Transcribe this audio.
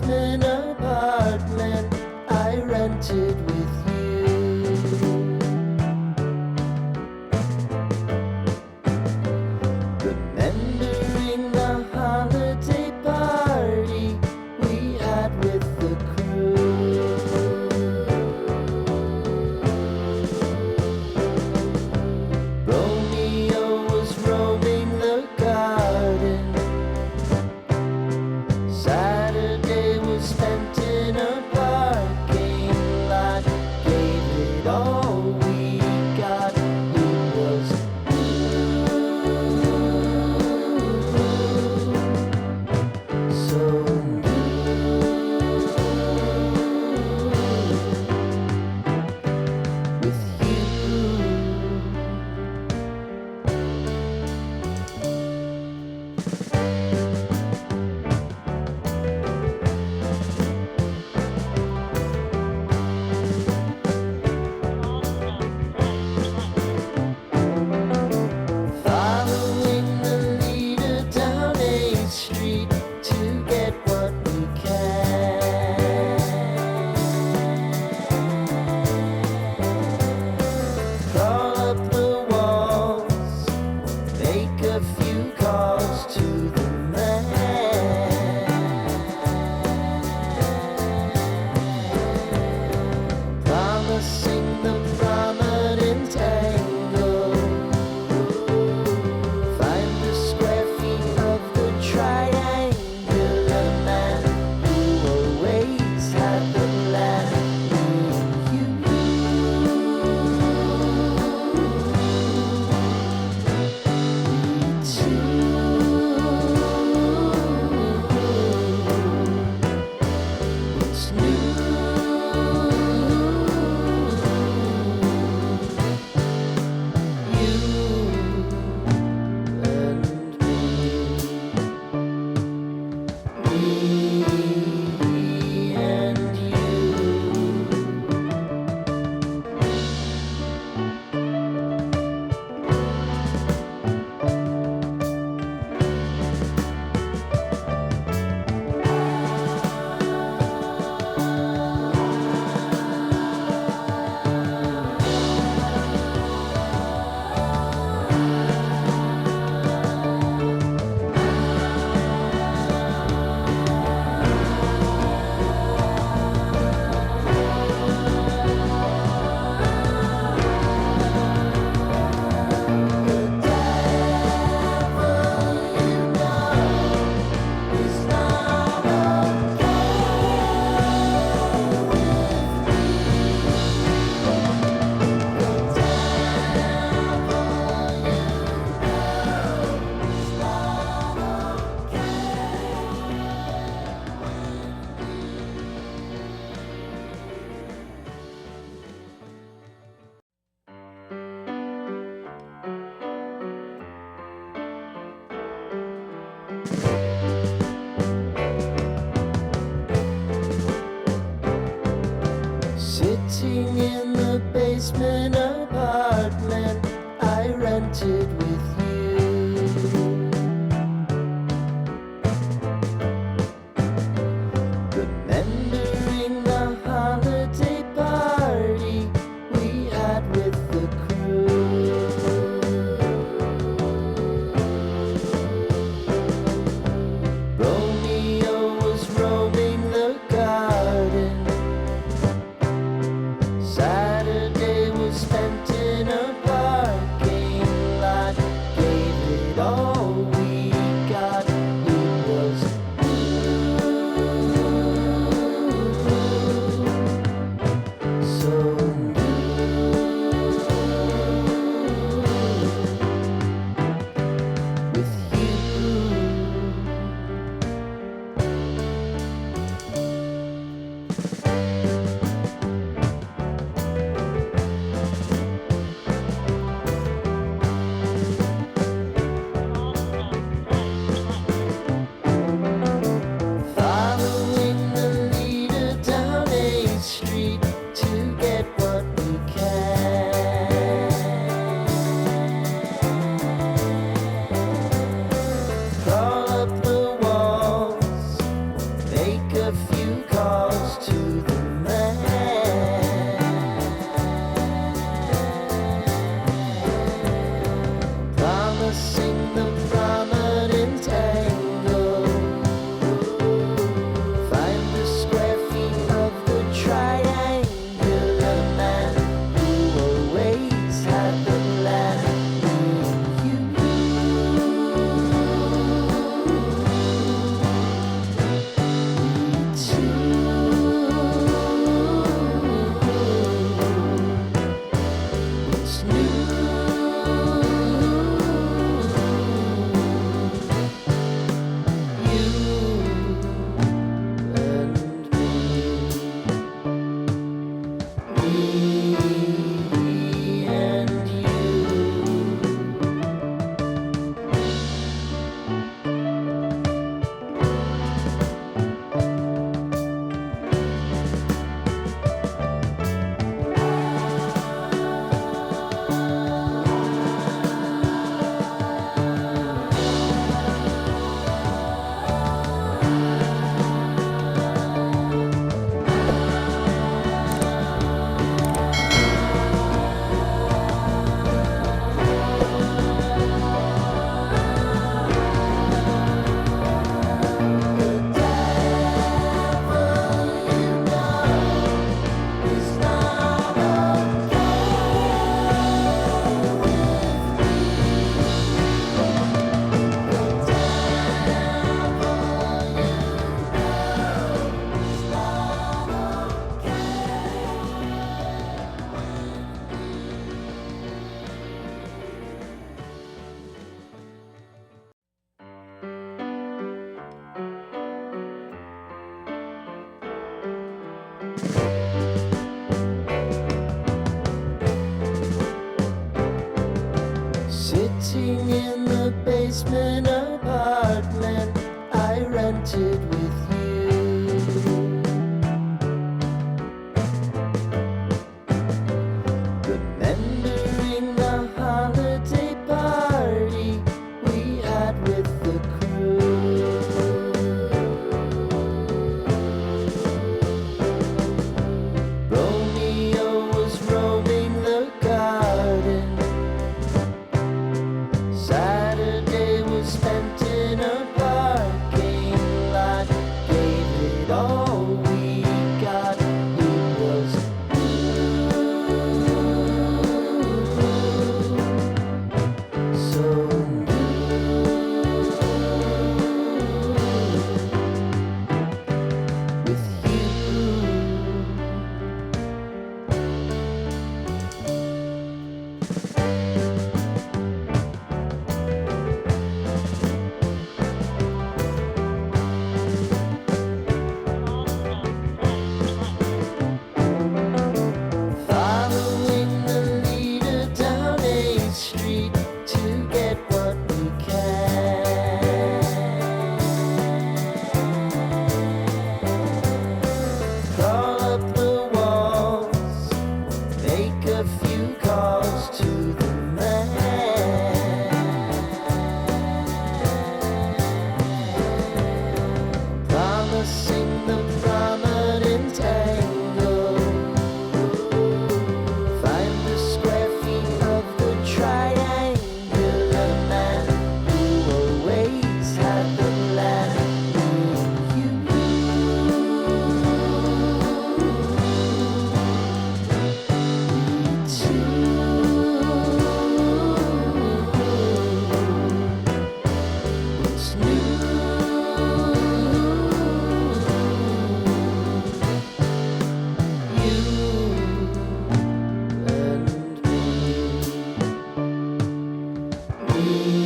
basement apartment I rented with you. Remembering the holiday party we had with the crew. Romeo was roaming the garden. Saturday was spent in a parking lot. Gave it all we got. It was so with you. Following the leader down 8th Street to get what we can. Crawl up the walls, make a few calls to the man. Promising the prominent angle. Find the square feet of the triangular man who always had the land. What's new? You and me and you. Waiting in the basement apartment I rented with you. Remembering the holiday party we had with the crew. Romeo was roaming the garden. Saturday was spent in a parking lot. Gave it all we got. It was so with you. Following the leader down 8th Street to get what we can. Crawl up the walls, make a few calls to the man. Promising the prominent angle. Find the square feet of the triangular man who always had the plan. You what's new? You and me.